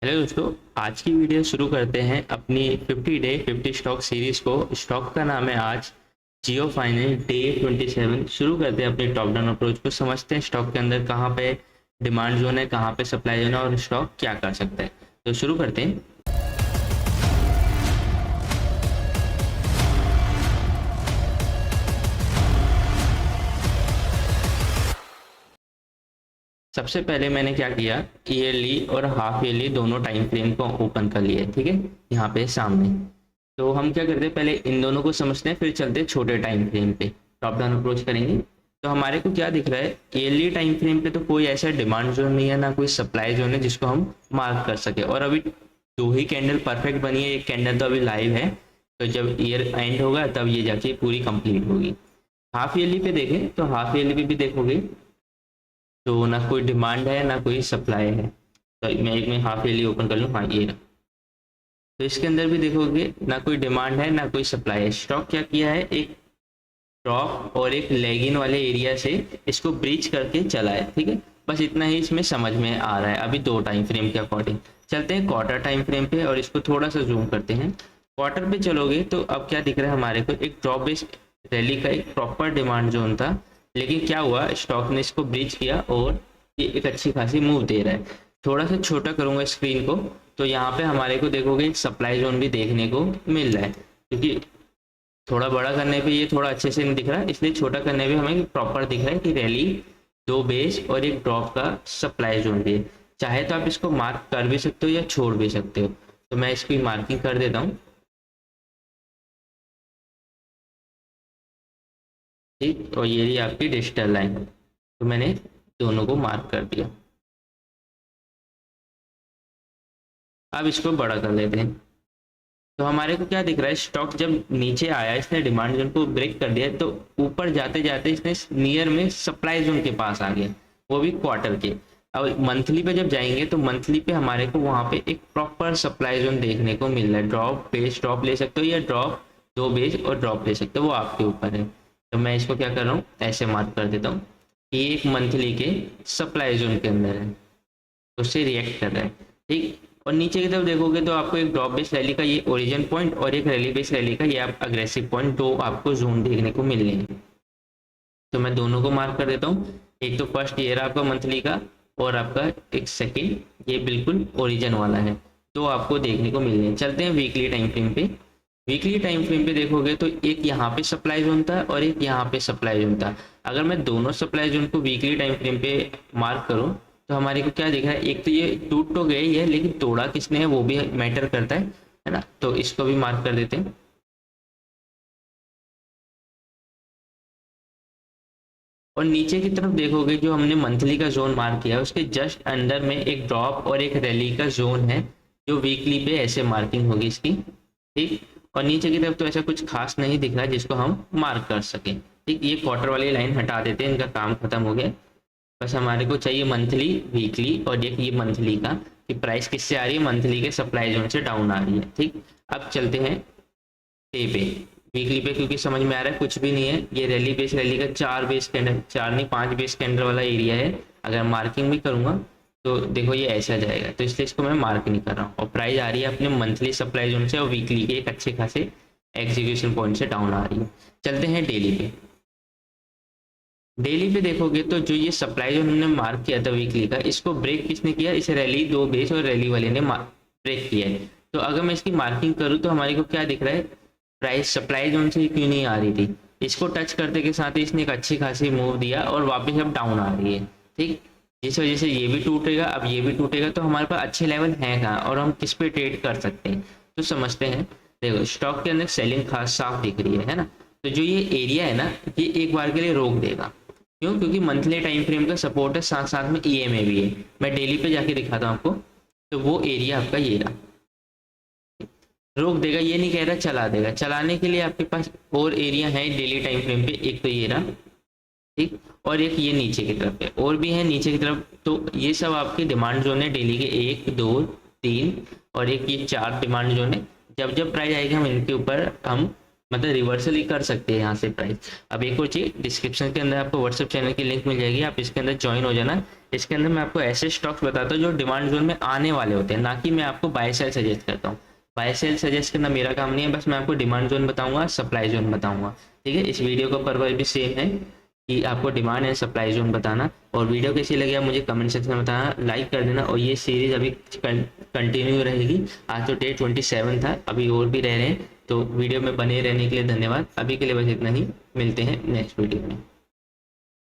Hello दोस्तों। आज की वीडियो शुरू करते हैं अपनी 50 स्टॉक सीरीज को। स्टॉक का नाम है आज जियो फाइनेंस डे 27। शुरू करते हैं अपनी टॉप डाउन अप्रोच को। समझते हैं स्टॉक के अंदर कहाँ पे डिमांड जोन है, कहाँ पे सप्लाई जोन है और स्टॉक क्या कर सकता है। तो शुरू करते हैं। सबसे पहले मैंने क्या किया, ईयरली और हाफ ईयरली दोनों टाइम फ्रेम को ओपन कर लिया, ठीक है, यहाँ पे सामने। तो हम क्या करते हैं, पहले इन दोनों को समझते हैं, फिर चलते हैं छोटे टाइम फ्रेम पे, टॉप डाउन अप्रोच करेंगे। तो हमारे को क्या दिख रहा है, ईयरली टाइम फ्रेम पे तो कोई ऐसा डिमांड जोन नहीं है, ना कोई सप्लाई जोन है जिसको हम मार्क कर सके। और अभी दो ही कैंडल परफेक्ट बनी है, एक कैंडल तो अभी लाइव है, तो जब ईयर एंड होगा तब ये जाके पूरी कंप्लीट होगी। हाफ ईयरली पे देखें तो हाफ ईयरली पे भी देखोगे तो ना कोई डिमांड है ना कोई सप्लाई है। तो मैं एक में हाफ ईयरली ओपन कर लूँ, हाँ ये रहा। तो इसके अंदर भी देखोगे ना कोई डिमांड है ना कोई सप्लाई है। स्टॉक क्या किया है, एक ड्रॉप और एक लेगिन वाले एरिया से इसको ब्रीच करके चला है, ठीक है। बस इतना ही इसमें समझ में आ रहा है अभी दो टाइम फ्रेम के अकॉर्डिंग। चलते हैं क्वार्टर टाइम फ्रेम पे और इसको थोड़ा सा जूम करते हैं। क्वार्टर पे चलोगे तो अब क्या दिख रहा है हमारे को, एक ड्रॉप बेस्ड रैली का एक प्रॉपर डिमांड जोन था, लेकिन क्या हुआ, स्टॉक ने इसको ब्रीच किया और ये एक अच्छी खासी मूव दे रहा है। थोड़ा सा छोटा करूंगा स्क्रीन को, तो यहाँ पे हमारे को देखोगे एक सप्लाई जोन भी देखने को मिल रहा है, क्योंकि थोड़ा बड़ा करने पे ये थोड़ा अच्छे से नहीं दिख रहा, इसलिए छोटा करने पे हमें प्रॉपर दिख रहा है कि रैली, दो बेस और एक ड्रॉप का सप्लाई जोन भी है। चाहे तो आप इसको मार्क कर भी सकते हो या छोड़ भी सकते हो, तो मैं इसकी मार्किंग कर देता हूँ, ठीक। और ये रही आपकी डिजिटल लाइन, तो मैंने दोनों को मार्क कर दिया। अब इसको बड़ा कर लेते हैं। तो हमारे को क्या दिख रहा है, स्टॉक जब नीचे आया, इसने डिमांड जोन को ब्रेक कर दिया, तो ऊपर जाते जाते इसने नियर में सप्लाई जोन के पास आ गया, वो भी क्वार्टर के। अब मंथली पे जब जाएंगे तो मंथली पे हमारे को वहां पे एक प्रॉपर सप्लाई जोन देखने को मिल रहा है। ड्रॉप बेस ड्रॉप ले सकते हो या ड्रॉप दो बेस और ड्रॉप ले सकते हो, वो आपके ऊपर है। तो मैं इसको क्या कर रहा हूँ, ऐसे मार्क कर देता हूँ कि एक मंथली के सप्लाई जोन के अंदर है, तो उससे रिएक्ट कर रहा है, ठीक। और नीचे की तरफ देखोगे तो आपको एक ड्रॉप बेस रैली का ये ओरिजिन पॉइंट और एक रैली बेस रैली का ये आप अग्रेसिव पॉइंट, दो आपको जोन देखने को मिल रहे हैं। तो मैं दोनों को मार्क कर देता हूँ। एक तो फर्स्ट ये रहा आपका मंथली का, और आपका एक सेकेंड ये बिल्कुल ओरिजिन वाला है, तो आपको देखने को मिल रहे हैं। चलते हैं वीकली टाइम फ्रेम पे। वीकली टाइम फ्रेम पे देखोगे तो एक यहाँ पे सप्लाई जोन था और एक यहाँ पे सप्लाई जोन था। अगर मैं दोनों सप्लाई जोन को वीकली टाइम फ्रेम पे मार्क करूँ तो हमारे को क्या दिख रहा है, एक तो ये टूट तो गया ही है, लेकिन तोड़ा किसने है वो भी मैटर करता है ना। तो इसको भी मार्क कर देते हैं। और नीचे की तरफ देखोगे जो हमने मंथली का जोन मार्क किया है उसके जस्ट अंदर में एक ड्रॉप और एक रैली का जोन है, जो वीकली पे ऐसे मार्किंग होगी इसकी, ठीक। और नीचे की तरफ तो ऐसा कुछ खास नहीं दिख रहा है जिसको हम मार्क कर सकें, ठीक। ये क्वार्टर वाली लाइन हटा देते हैं, इनका काम खत्म हो गया। बस हमारे को चाहिए मंथली, वीकली और ये मंथली का कि प्राइस किससे आ रही है, मंथली के सप्लाई जोन से डाउन आ रही है, ठीक। अब चलते हैं डे पे, वीकली पे, क्योंकि समझ में आ रहा है कुछ भी नहीं है। ये रैली बेस रैली का चार बेस कैंडल, चार नहीं पांच बेस कैंडल वाला एरिया है। अगर मार्किंग भी करूंगा तो देखो ये ऐसा जाएगा, तो इसलिए इसको मैं मार्क नहीं कर रहा हूँ। और प्राइस आ रही है अपने मंथली सप्लाई जोन से और वीकली के एक अच्छे खासे एग्जीक्यूशन पॉइंट से डाउन आ रही है। चलते हैं डेली पे। डेली पे देखोगे तो जो ये सप्लाई जो हमने मार्क किया था वीकली का, इसको ब्रेक किसने किया, इसे रैली दो बेस और रैली वाले ने ब्रेक किया है। तो अगर मैं इसकी मार्किंग करूँ तो हमारे को क्या दिख रहा है, प्राइस सप्लाई जोन से क्यों नहीं आ रही थी, इसको टच करते के साथ ही इसने एक अच्छी खासी मूव दिया और वापस अब डाउन आ रही है, ठीक। जिस वजह से ये भी टूटेगा, अब ये भी टूटेगा, तो हमारे पास अच्छे लेवल हैं कहाँ और हम किस पे ट्रेड कर सकते हैं, तो समझते हैं। देखो स्टॉक के अंदर सेलिंग खास साफ दिख रही है ना। तो जो ये एरिया है ना, ये एक बार के लिए रोक देगा, क्यों, क्योंकि मंथली टाइम फ्रेम का सपोर्ट है, साथ साथ में ईएमए भी है। मैं डेली पे जाके दिखाता हूँ आपको, तो वो एरिया आपका ये रहा, रोक देगा, ये नहीं कह रहा चला देगा। चलाने के लिए आपके पास और एरिया है डेली टाइम फ्रेम पे, एक तो ये रहा, ठीक, और एक ये नीचे की तरफ है, और भी है नीचे की तरफ। तो ये सब आपके डिमांड जोन है डेली के, एक दो तीन और एक ये चार डिमांड जोन है। जब जब प्राइस आएगी हम इनके ऊपर हम मतलब रिवर्सल ही कर सकते हैं यहाँ से प्राइस। अब एक और चीज़, डिस्क्रिप्शन के अंदर आपको व्हाट्सएप चैनल की लिंक मिल जाएगी, आप इसके अंदर ज्वाइन हो जाना। इसके अंदर मैं आपको ऐसे स्टॉक्स बताता हूँ जो डिमांड जोन में आने वाले होते हैं, ना कि मैं आपको बाय सेल सजेस्ट करता हूँ। बाय सेल सजेस्ट करना मेरा काम नहीं है, बस मैं आपको डिमांड जोन बताऊंगा, सप्लाई जोन बताऊंगा। ठीक है, इस वीडियो का पर्पज भी सेम है कि आपको डिमांड एंड सप्लाई जोन बताना। और वीडियो कैसी लगी आप मुझे कमेंट सेक्शन में बताना, लाइक कर देना। और ये सीरीज अभी कंटिन्यू रहेगी। आज तो डे 27 था, अभी और भी रह रहे हैं, तो वीडियो में बने रहने के लिए धन्यवाद। अभी के लिए बस इतना ही, मिलते हैं नेक्स्ट वीडियो में।